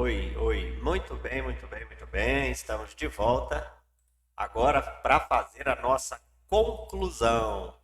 Oi, oi, muito bem, muito bem, muito bem. Estamos de volta agora para fazer a nossa conclusão.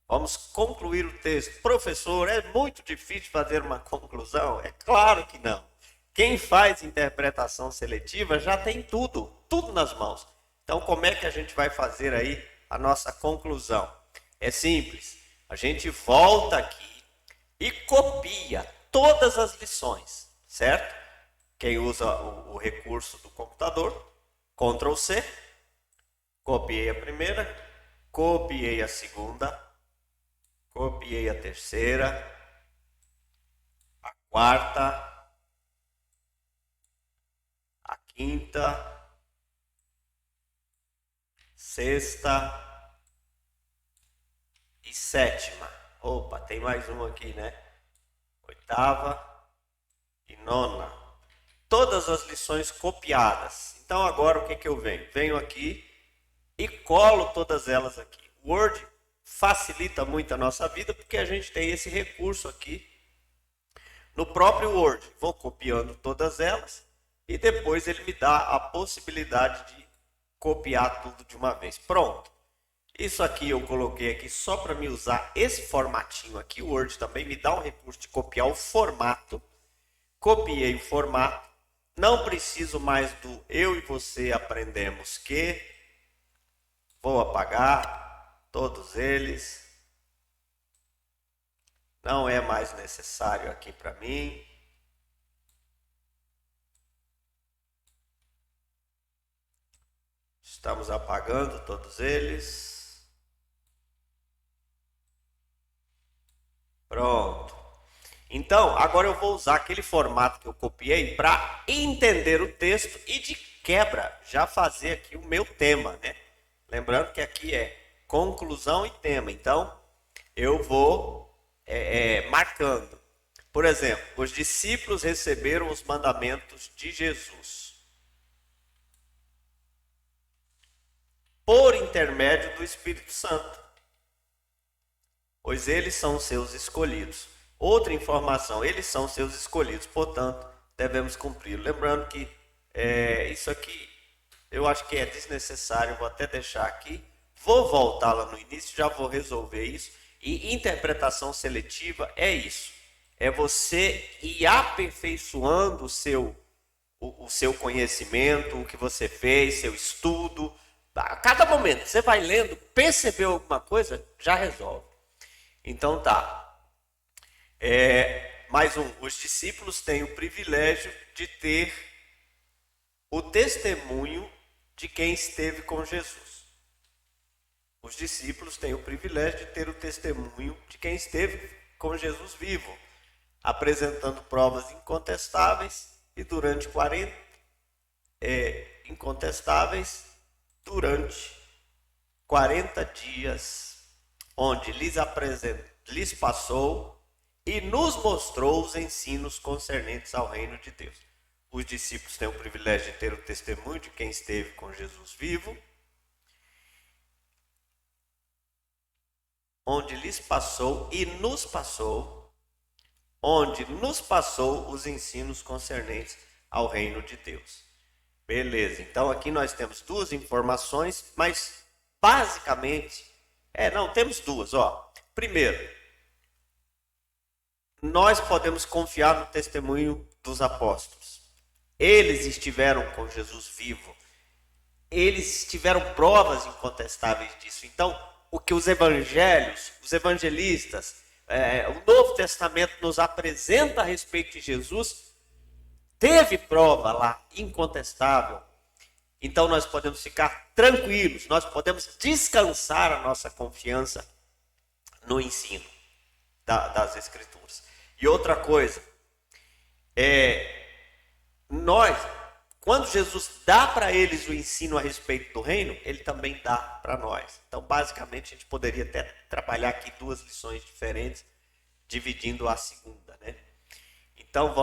Vamos concluir o texto. Professor, é muito difícil fazer uma conclusão? É claro que não. Quem faz interpretação seletiva já tem tudo, tudo nas mãos. Então, como é que a gente vai fazer aí a nossa conclusão? É simples. A gente volta aqui e copia todas as lições, certo? Quem usa o recurso do computador, Ctrl C, copiei a primeira, copiei a segunda, copiei a terceira, a quarta, a quinta, sexta e sétima. Opa, tem mais uma aqui, né? Oitava e nona. Todas as lições copiadas. Então agora o que, que eu venho? Venho aqui e colo todas elas aqui. O Word facilita muito a nossa vida porque a gente tem esse recurso aqui no próprio Word. Vou copiando todas elas e depois ele me dá a possibilidade de copiar tudo de uma vez. Pronto. Isso aqui eu coloquei aqui só para me usar esse formatinho aqui. O Word também me dá um recurso de copiar o formato. Copiei o formato. Não preciso mais do eu e você aprendemos que. Vou apagar todos eles. Não é mais necessário aqui para mim. Estamos apagando todos eles. Pronto. Então, agora eu vou usar aquele formato que eu copiei para entender o texto e de quebra já fazer aqui o meu tema, né? Lembrando que aqui é conclusão e tema. Então, eu vou marcando. Por exemplo, os discípulos receberam os mandamentos de Jesus por intermédio do Espírito Santo, pois eles são seus escolhidos. Outra informação, eles são seus escolhidos, portanto, devemos cumprir. Lembrando que isso aqui eu acho que é desnecessário, vou até deixar aqui. Vou voltar lá no início, já vou resolver isso. E interpretação seletiva é isso. É você ir aperfeiçoando o seu conhecimento, o que você fez, seu estudo. A cada momento, você vai lendo, percebeu alguma coisa, já resolve. Então tá. Mais um. Os discípulos têm o privilégio de ter o testemunho de quem esteve com Jesus. Os discípulos têm o privilégio de ter o testemunho de quem esteve com Jesus vivo, apresentando provas incontestáveis e durante 40 incontestáveis durante 40 dias, onde lhes passou e nos mostrou os ensinos concernentes ao reino de Deus. Os discípulos têm o privilégio de ter o testemunho de quem esteve com Jesus vivo, onde lhes passou e nos passou, onde nos passou os ensinos concernentes ao reino de Deus. Beleza, então aqui nós temos duas informações, mas basicamente, temos duas, ó. Primeiro, nós podemos confiar no testemunho dos apóstolos. Eles estiveram com Jesus vivo. Eles tiveram provas incontestáveis disso. Então, o que os evangelhos, os evangelistas, o Novo Testamento nos apresenta a respeito de Jesus, teve prova lá, incontestável. Então, nós podemos ficar tranquilos, nós podemos descansar a nossa confiança no ensino das Escrituras. E outra coisa, nós, quando Jesus dá para eles o ensino a respeito do reino, ele também dá para nós. Então, basicamente, a gente poderia até trabalhar aqui duas lições diferentes, dividindo a segunda, né? Então,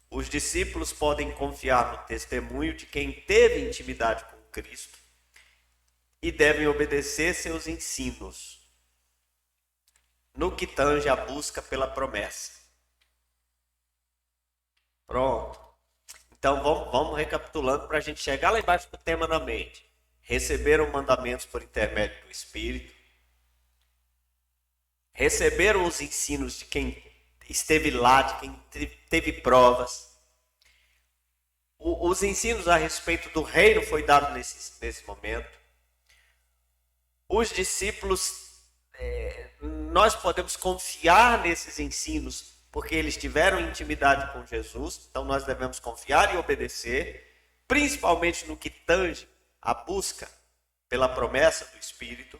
os discípulos podem confiar no testemunho de quem teve intimidade com Cristo e devem obedecer seus ensinos no que tange a busca pela promessa. Pronto. Então vamos recapitulando para a gente chegar lá embaixo do tema na mente. Receberam mandamentos por intermédio do Espírito. Receberam os ensinos de quem esteve lá, de quem teve provas. Os ensinos a respeito do reino foi dado nesse momento. Os discípulos, nós podemos confiar nesses ensinos, porque eles tiveram intimidade com Jesus, então nós devemos confiar e obedecer, principalmente no que tange a busca pela promessa do Espírito.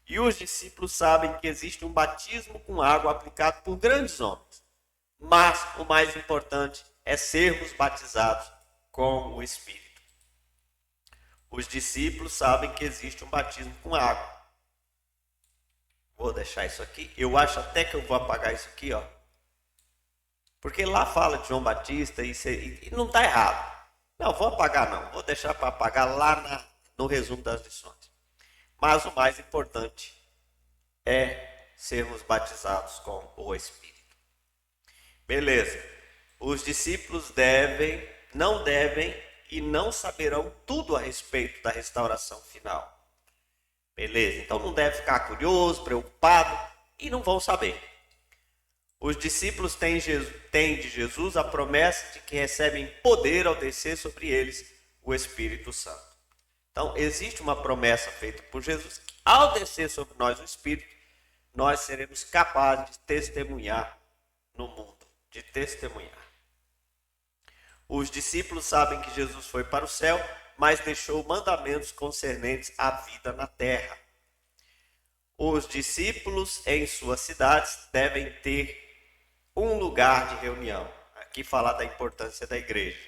E os discípulos sabem que existe um batismo com água aplicado por grandes homens. Mas o mais importante é sermos batizados com o Espírito. Os discípulos sabem que existe um batismo com água. Vou deixar isso aqui. Eu acho até que eu vou apagar isso aqui, ó. Porque lá fala de João Batista e não está errado. Não, vou apagar não. Vou deixar para apagar lá no resumo das lições. Mas o mais importante é sermos batizados com o Espírito. Beleza. Os discípulos não devem e não saberão tudo a respeito da restauração final. Beleza. Então não deve ficar curioso, preocupado e não vão saber. Os discípulos têm de Jesus a promessa de que recebem poder ao descer sobre eles o Espírito Santo. Então, existe uma promessa feita por Jesus que, ao descer sobre nós o Espírito, nós seremos capazes de testemunhar no mundo, de testemunhar. Os discípulos sabem que Jesus foi para o céu, mas deixou mandamentos concernentes à vida na terra. Os discípulos em suas cidades devem ter um lugar de reunião. Aqui falar da importância da igreja.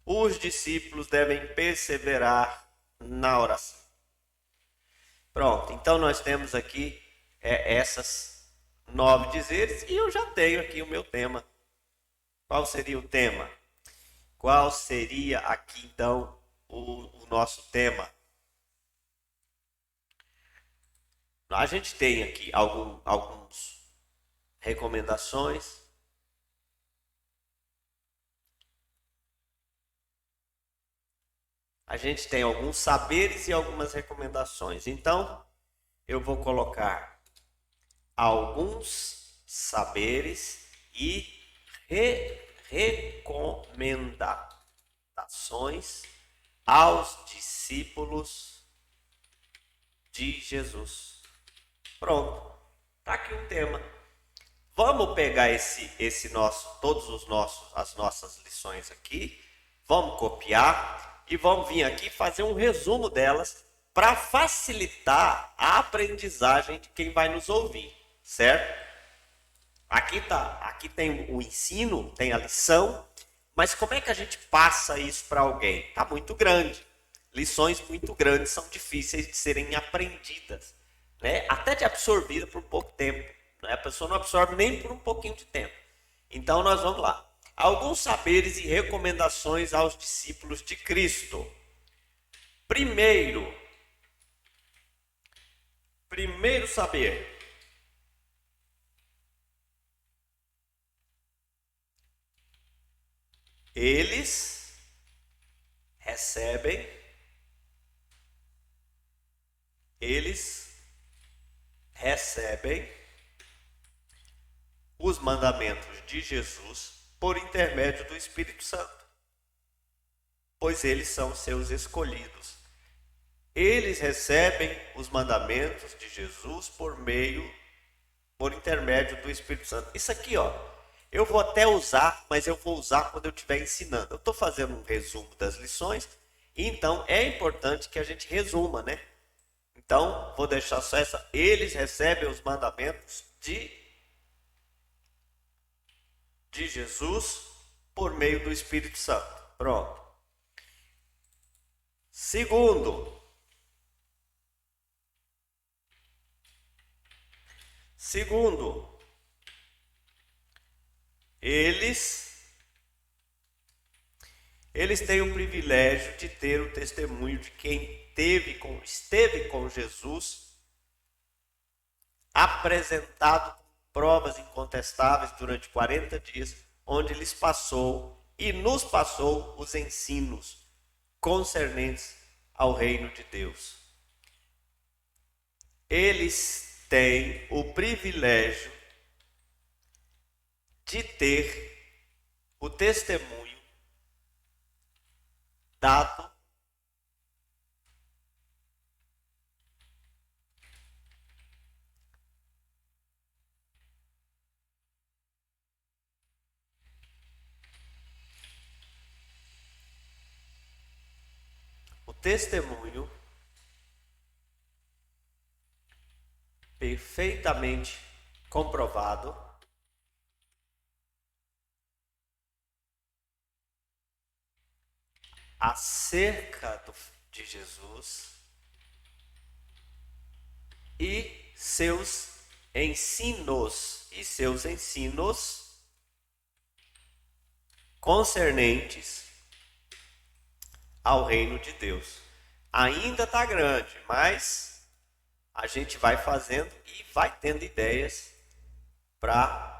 Os discípulos devem perseverar na oração. Pronto, então nós temos aqui essas 9 dizeres e eu já tenho aqui o meu tema. Qual seria o tema? Qual seria aqui então o nosso tema? A gente tem aqui algumas recomendações. A gente tem alguns saberes e algumas recomendações. Então, eu vou colocar alguns saberes e recomendações aos discípulos de Jesus. Pronto, tá aqui um tema. Vamos pegar as nossas lições aqui, vamos copiar e vamos vir aqui fazer um resumo delas para facilitar a aprendizagem de quem vai nos ouvir, certo? Aqui tem o ensino, tem a lição, mas como é que a gente passa isso para alguém? Tá muito grande. Lições muito grandes são difíceis de serem aprendidas, né? Até de absorvida por pouco tempo, né? A pessoa não absorve nem por um pouquinho de tempo. Então nós vamos lá. Alguns saberes e recomendações aos discípulos de Cristo. Primeiro saber. Eles recebem os mandamentos de Jesus por intermédio do Espírito Santo, pois eles são seus escolhidos. Eles recebem os mandamentos de Jesus por intermédio do Espírito Santo. Isso aqui, ó, eu vou até usar, mas eu vou usar quando eu estiver ensinando. Eu estou fazendo um resumo das lições, então é importante que a gente resuma, né? Então, vou deixar só essa. Eles recebem os mandamentos de Jesus por meio do Espírito Santo. Pronto. Segundo, eles têm o privilégio de ter o testemunho de quem esteve com Jesus, apresentado provas incontestáveis durante 40 dias, onde lhes passou e nos passou os ensinos concernentes ao reino de Deus. Eles têm o privilégio de ter o testemunho dado testemunho perfeitamente comprovado acerca de Jesus e seus ensinos concernentes ao reino de Deus. Ainda está grande, mas a gente vai fazendo e vai tendo ideias para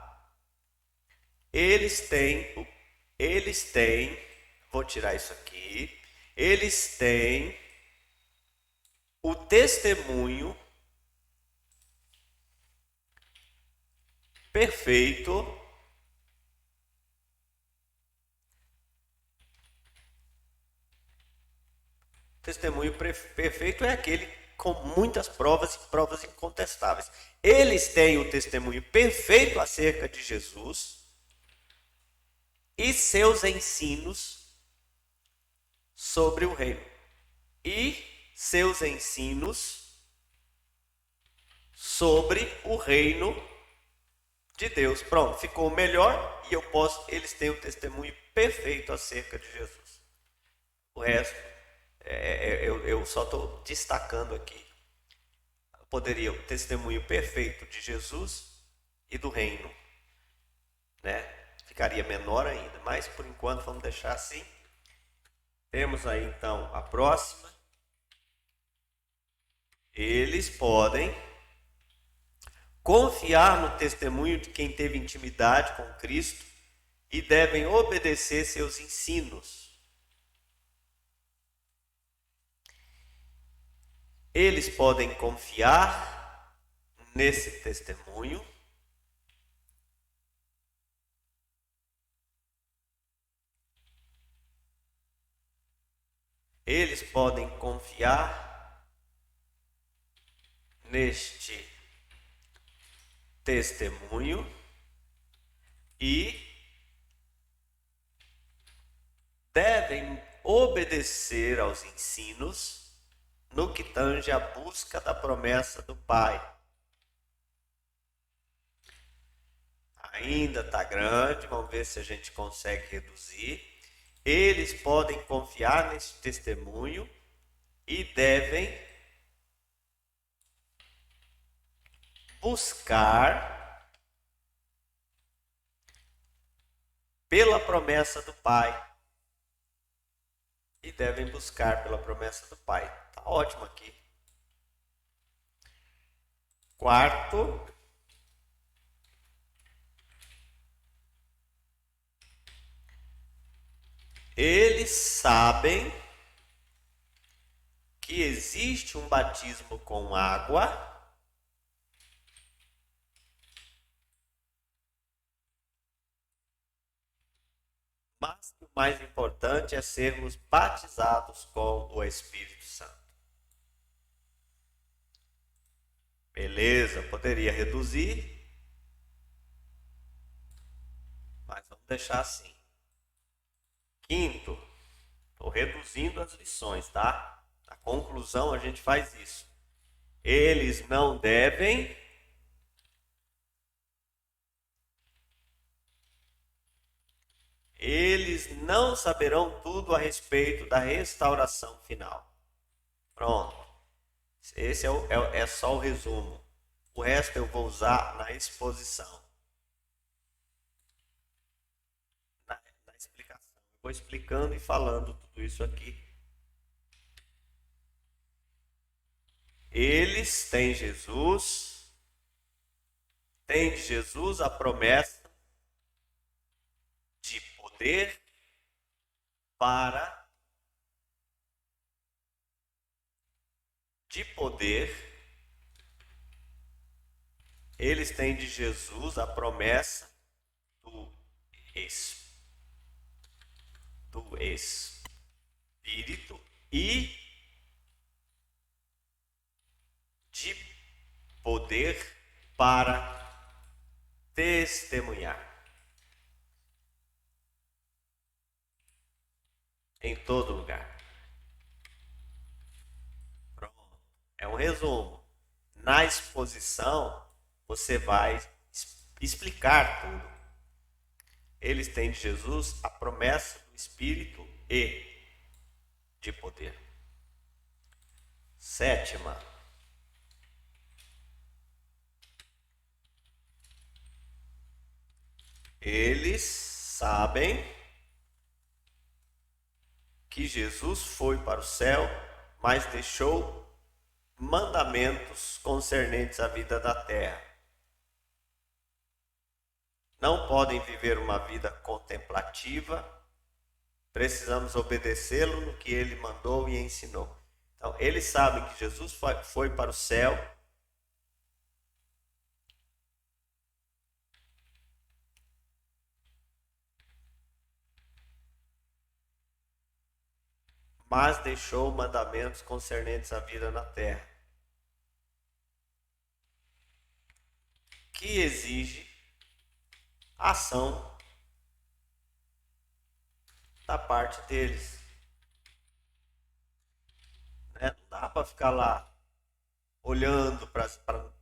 eles têm, vou tirar isso aqui, eles têm o testemunho perfeito perfeito é aquele com muitas provas e provas incontestáveis. Eles têm o testemunho perfeito acerca de Jesus e seus ensinos sobre o reino. E seus ensinos sobre o reino de Deus. Pronto, ficou melhor e eles têm o testemunho perfeito acerca de Jesus. O resto eu só estou destacando aqui. Poderia o testemunho perfeito de Jesus e do reino, né? Ficaria menor ainda, mas por enquanto vamos deixar assim. Temos aí então a próxima. Eles podem confiar no testemunho de quem teve intimidade com Cristo e devem obedecer seus ensinos. Eles podem confiar nesse testemunho eles podem confiar neste testemunho e devem obedecer aos ensinos no que tange à busca da promessa do Pai. Ainda está grande, vamos ver se a gente consegue reduzir. Eles podem confiar nesse testemunho e devem buscar pela promessa do Pai. E devem buscar pela promessa do Pai. Tá ótimo aqui. Quarto, eles sabem que existe um batismo com água, mas o mais importante é sermos batizados com o Espírito Santo. Beleza, poderia reduzir, mas vamos deixar assim. Quinto, estou reduzindo as lições, tá? Na conclusão a gente faz isso. Eles não devem eles não saberão tudo a respeito da restauração final. Pronto. Esse é só o resumo. O resto eu vou usar na exposição. Na explicação. Eu vou explicando e falando tudo isso aqui. Eles têm Jesus, têm de Jesus a promessa de poder para eles têm de Jesus a promessa do Espírito e de poder para testemunhar em todo lugar. Pronto. É um resumo. Na exposição, você vai explicar tudo. Eles têm de Jesus a promessa do Espírito e de poder. 7ª. Eles sabem que Jesus foi para o céu, mas deixou mandamentos concernentes à vida da terra. Não podem viver uma vida contemplativa, precisamos obedecê-lo no que ele mandou e ensinou. Então, eles sabem que Jesus foi para o céu, mas deixou mandamentos concernentes à vida na terra, que exige ação da parte deles. Não dá para ficar lá olhando para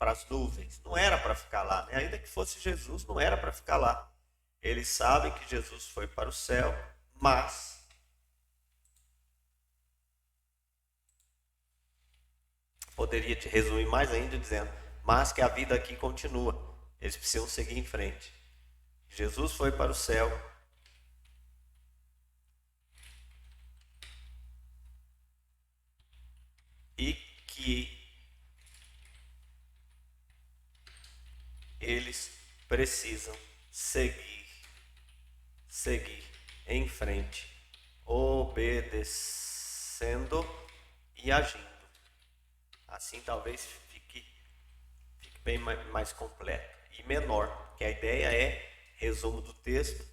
as nuvens. Não era para ficar lá. Ainda que fosse Jesus, não era para ficar lá. Eles sabem que Jesus foi para o céu, mas poderia te resumir mais ainda dizendo, mas que a vida aqui continua. Eles precisam seguir em frente. Jesus foi para o céu. E que eles precisam seguir em frente, obedecendo e agindo. Assim talvez fique bem mais completo e menor, porque a ideia é, resumo do texto,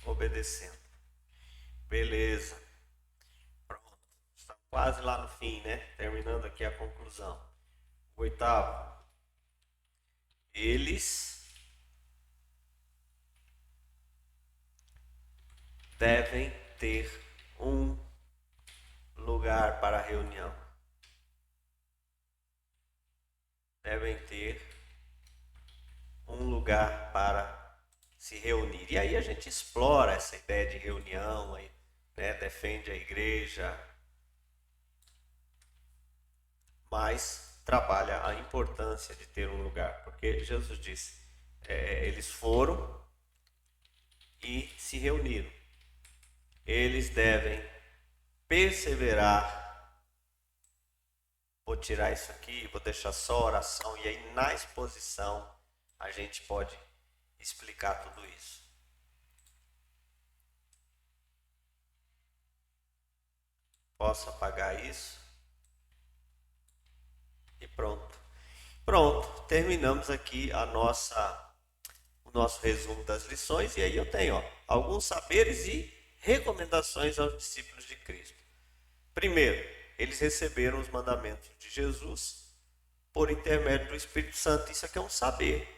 obedecendo. Beleza. Pronto. Está quase lá no fim, né? Terminando aqui a conclusão. 8º. Eles devem ter um lugar para a reunião. Devem ter um lugar para se reunir. E aí a gente explora essa ideia de reunião, aí, né? Defende a igreja, mas trabalha a importância de ter um lugar, porque Jesus disse, eles foram e se reuniram. Eles devem perseverar. Vou tirar isso aqui, vou deixar só oração, e aí na exposição a gente pode explicar tudo isso. Posso apagar isso? E pronto. Pronto, terminamos aqui o nosso resumo das lições, e aí eu tenho alguns saberes e recomendações aos discípulos de Cristo. Primeiro, eles receberam os mandamentos de Jesus por intermédio do Espírito Santo. Isso aqui é um saber.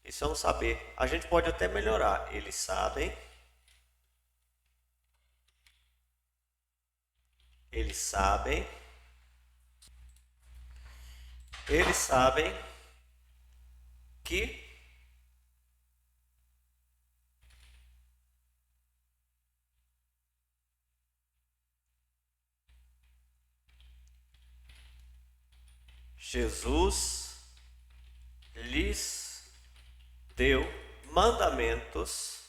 Isso é um saber. A gente pode até melhorar. Eles sabem que Jesus lhes deu mandamentos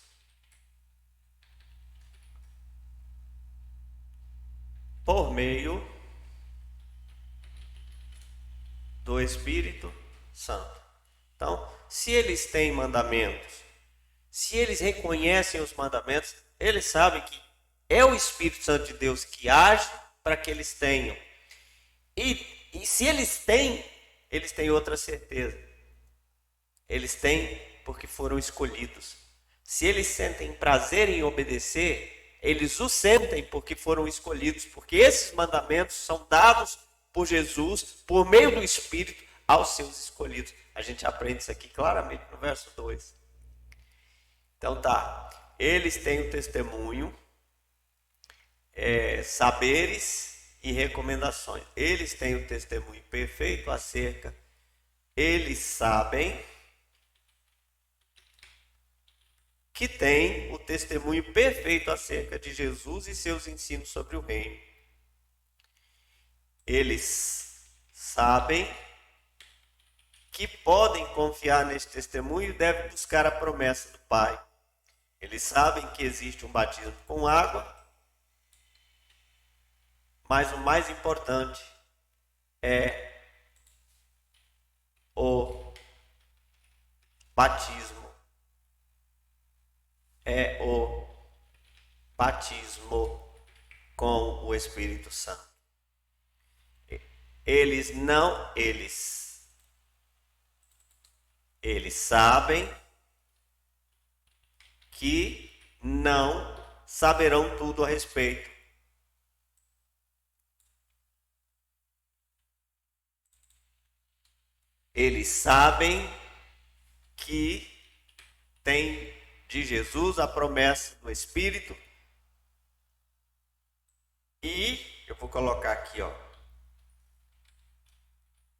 por meio do Espírito Santo. Então, se eles têm mandamentos, se eles reconhecem os mandamentos, eles sabem que é o Espírito Santo de Deus que age para que eles tenham. E se eles têm outra certeza. Eles têm porque foram escolhidos. Se eles sentem prazer em obedecer, eles o sentem porque foram escolhidos. Porque esses mandamentos são dados por Jesus, por meio do Espírito, aos seus escolhidos. A gente aprende isso aqui claramente no verso 2. Então tá, eles têm o testemunho, saberes e recomendações. Eles têm o testemunho perfeito acerca, eles sabem que tem o testemunho perfeito acerca de Jesus e seus ensinos sobre o reino. Eles sabem que podem confiar nesse testemunho e devem buscar a promessa do Pai. Eles sabem que existe um batismo com água, mas o mais importante é o batismo. É o batismo com o Espírito Santo. Eles sabem que não saberão tudo a respeito. Eles sabem que tem de Jesus a promessa do Espírito. E eu vou colocar aqui,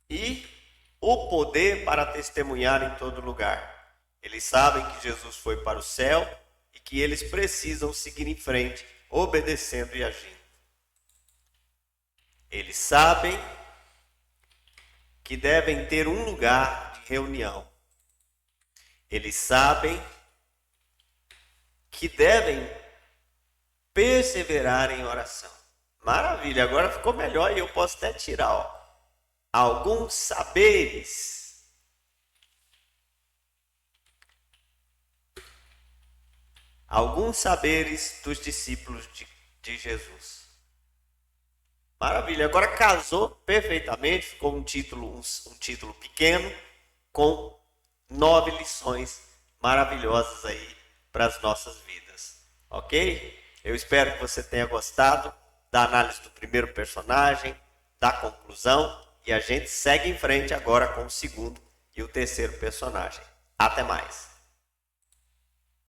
e o poder para testemunhar em todo lugar. Eles sabem que Jesus foi para o céu e que eles precisam seguir em frente, obedecendo e agindo. Eles sabem que devem ter um lugar de reunião. Eles sabem que devem perseverar em oração. Maravilha, agora ficou melhor e eu posso até tirar, alguns saberes. Alguns saberes dos discípulos de Jesus. Maravilha, agora casou perfeitamente, ficou um título pequeno com 9 lições maravilhosas aí para as nossas vidas, ok? Eu espero que você tenha gostado da análise do primeiro personagem, da conclusão, e a gente segue em frente agora com o segundo e o terceiro personagem. Até mais!